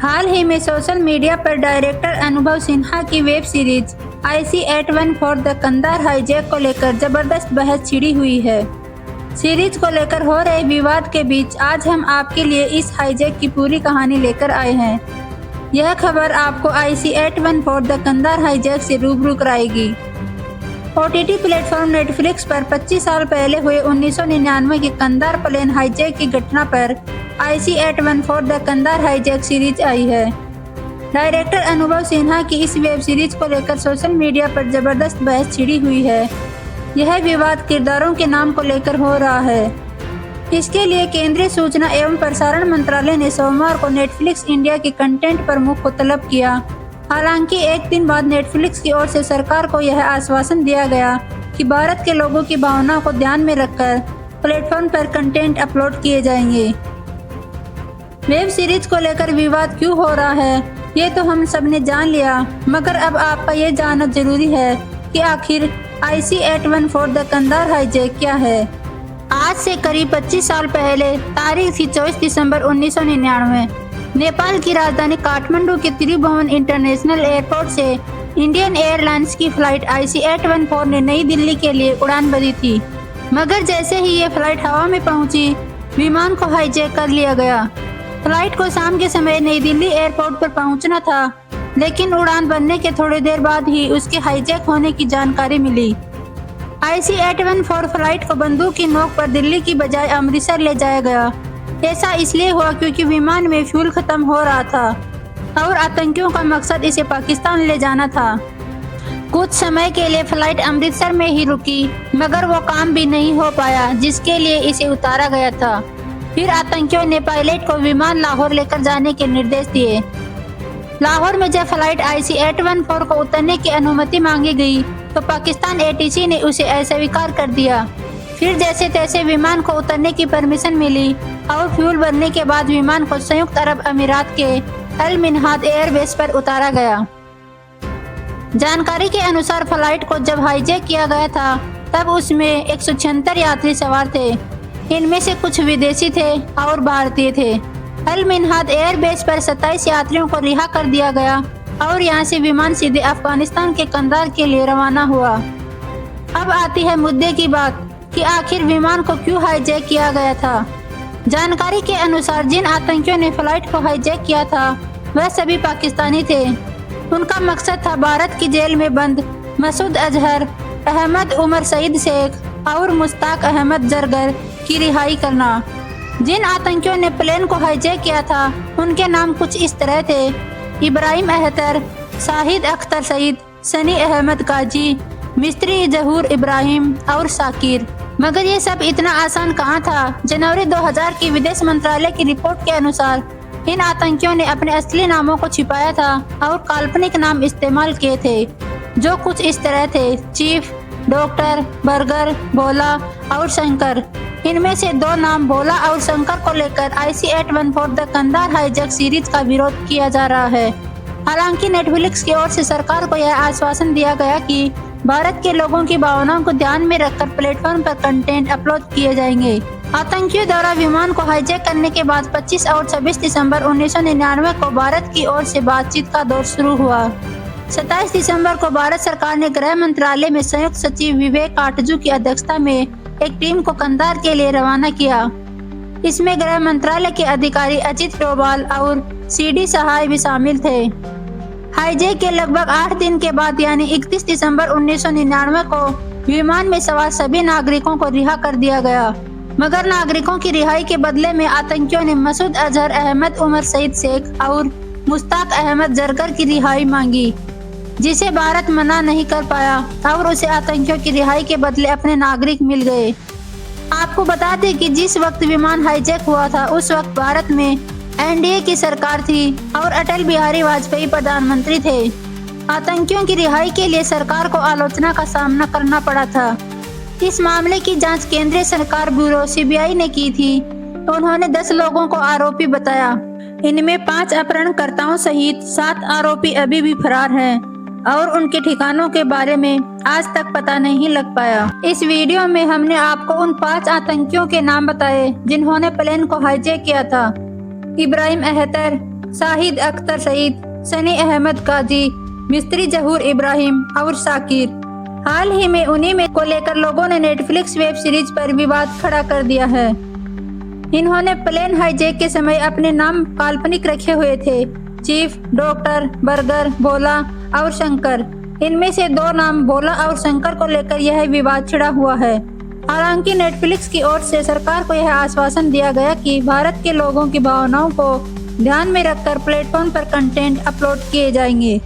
हाल ही में social media पर director Anubhav Sinha की web series IC-814 the Kandahar hijack को लेकर जबरदस्त बहस छिड़ी हुई है। सीरीज को लेकर हो रहे विवाद के बीच आज हम आपके लिए इस हाईजैक की पूरी कहानी लेकर आए हैं। यह खबर आपको IC-814 द कंधार हाईजैक से रूबरू कराएगी। OTT प्लेटफॉर्म नेटफ्लिक्स पर 25 साल पहले हुए 1999 के कंधार प्लेन हाईजैक की घटना पर IC-814 the Kandahar hijack series आई है। डायरेक्टर अनुभव सिन्हा की इस वेब सीरीज को लेकर सोशल मीडिया पर जबरदस्त बहस छिड़ी हुई है। यह विवाद किरदारों के नाम को लेकर हो रहा है। इसके लिए केंद्रीय सूचना एवं प्रसारण मंत्रालय ने सोमवार को नेटफ्लिक्स इंडिया के कंटेंट प्रमुख को तलब किया। हालांकि एक दिन बाद नेटफ्लिक्स की ओर से सरकार को यह आश्वासन दिया गया कि भारत के लोगों की भावनाओं को ध्यान में रखकर प्लेटफॉर्म पर कंटेंट अपलोड किए जाएंगे। वेब सीरीज को लेकर विवाद क्यों हो रहा है ये तो हम सब ने जान लिया, मगर अब आपका ये जानना जरूरी है कि आखिर IC-814 द कंधार हाईजैक क्या है। आज से करीब 25 साल पहले तारीख थी 24 दिसंबर 1999। नेपाल की राजधानी काठमांडू के त्रिभुवन इंटरनेशनल एयरपोर्ट से इंडियन एयरलाइंस की फ्लाइट IC-814 ने नई दिल्ली के लिए उड़ान भरी थी, मगर जैसे ही ये फ्लाइट हवा में पहुंची, विमान को हाईजैक कर लिया गया। फ्लाइट को शाम के समय नई दिल्ली एयरपोर्ट पर पहुंचना था, लेकिन उड़ान भरने के थोड़ी देर बाद ही उसके हाईजैक होने की जानकारी मिली। IC-814 फ्लाइट को बंदूक की नोक पर दिल्ली की बजाय अमृतसर ले जाया गया। ऐसा इसलिए हुआ क्योंकि विमान में फ्यूल खत्म हो रहा था और आतंकियों का मकसद इसे पाकिस्तान ले जाना था। कुछ समय के लिए फ्लाइट अमृतसर में ही रुकी, मगर वो काम भी नहीं हो पाया जिसके लिए इसे उतारा गया था। फिर आतंकियों ने पायलट को विमान लाहौर लेकर जाने के निर्देश दिए। लाहौर में जब फ्लाइट IC-814 को उतरने की अनुमति मांगी गई तो पाकिस्तान ATC ने उसे अस्वीकार कर दिया। फिर जैसे तैसे विमान को उतरने की परमिशन मिली और फ्यूल भरने के बाद विमान को संयुक्त अरब अमीरात के अल मिन्हाद एयरबेस पर उतारा गया। जानकारी के अनुसार फ्लाइट को जब हाईजैक किया गया था तब उसमें 176 यात्री सवार थे। इनमें से कुछ विदेशी थे और भारतीय थे। अल मिन्हाद एयरबेस पर 27 यात्रियों को रिहा कर दिया गया और यहां से विमान सीधे अफगानिस्तान के कंधार के लिए रवाना हुआ। अब आती है मुद्दे की बात कि आखिर विमान को क्यों हाईजैक किया गया था। जानकारी के अनुसार जिन आतंकियों ने फ्लाइट को हाईजैक किया था वह सभी पाकिस्तानी थे। उनका मकसद था भारत की जेल में बंद मसूद अजहर, अहमद उमर सईद शेख और मुश्ताक अहमद जरगर की रिहाई करना। जिन आतंकियों ने प्लेन को हाईजैक किया था उनके नाम कुछ इस तरह थे: इब्राहिम अहतर, शाहिद अख्तर सईद, सनी अहमद काजी, मिस्त्री जहूर इब्राहिम और साकिर। मगर ये सब इतना आसान कहाँ था। जनवरी 2000 की विदेश मंत्रालय की रिपोर्ट के अनुसार इन आतंकियों ने अपने असली नामों को छिपाया था और काल्पनिक नाम इस्तेमाल किए थे, जो कुछ इस तरह थे: चीफ, डॉक्टर, बर्गर, भोला और शंकर। इनमें से दो नाम भोला और शंकर को लेकर IC-814 the Kandahar hijack series का विरोध किया जा रहा है। हालांकि नेटफ्लिक्स की ओर से सरकार को यह आश्वासन दिया गया कि भारत के लोगों की भावनाओं को ध्यान में रखकर प्लेटफॉर्म पर कंटेंट अपलोड किए जाएंगे। आतंकियों द्वारा विमान को हाईजैक करने के बाद 25 और 26 दिसंबर 1999 को भारत की ओर से बातचीत का दौर शुरू हुआ। 27 दिसंबर को भारत सरकार ने गृह मंत्रालय में संयुक्त सचिव विवेक आटजू की अध्यक्षता में एक टीम को कंधार के लिए रवाना किया। इसमें गृह मंत्रालय के अधिकारी अजित डोभाल और CD सहाय भी शामिल थे। हाईजैक के लगभग 8 दिन के बाद यानी 31 दिसंबर 1999 को विमान में सवार सभी नागरिकों को रिहा कर दिया गया, मगर नागरिकों की रिहाई के बदले में आतंकियों ने मसूद अजहर, अहमद उमर सईद शेख और मुश्ताक अहमद जरगर की रिहाई मांगी, जिसे भारत मना नहीं कर पाया और उसे आतंकियों की रिहाई के बदले अपने नागरिक मिल गए। आपको बता दें कि जिस वक्त विमान हाईजैक हुआ था उस वक्त भारत में NDA की सरकार थी और अटल बिहारी वाजपेयी प्रधानमंत्री थे। आतंकियों की रिहाई के लिए सरकार को आलोचना का सामना करना पड़ा था। इस मामले की जांच केंद्रीय सरकार ब्यूरो CBI ने की थी। उन्होंने 10 लोगों को आरोपी बताया। इनमें 5 अपहरणकर्ताओं सहित 7 आरोपी अभी भी फरार हैं और उनके ठिकानों के बारे में आज तक पता नहीं लग पाया। इस वीडियो में हमने आपको उन 5 आतंकियों के नाम बताए जिन्होंने प्लेन को हाईजैक किया था: इब्राहिम अहतर, शाहिद अख्तर सईद, सनी अहमद काजी, मिस्त्री जहूर इब्राहिम और शाकिर। हाल ही में उन्हीं में को लेकर लोगों ने नेटफ्लिक्स वेब सीरीज पर विवाद खड़ा कर दिया है। इन्होंने प्लेन हाईजैक के समय अपने नाम काल्पनिक रखे हुए थे, चीफ, डॉक्टर, बर्गर, भोला और शंकर। इनमें से 2 नाम भोला और शंकर को लेकर यह विवाद छिड़ा हुआ है। हालांकि नेटफ्लिक्स की ओर से सरकार को यह आश्वासन दिया गया कि भारत के लोगों की भावनाओं को ध्यान में रखकर प्लेटफॉर्म पर कंटेंट अपलोड किए जाएंगे।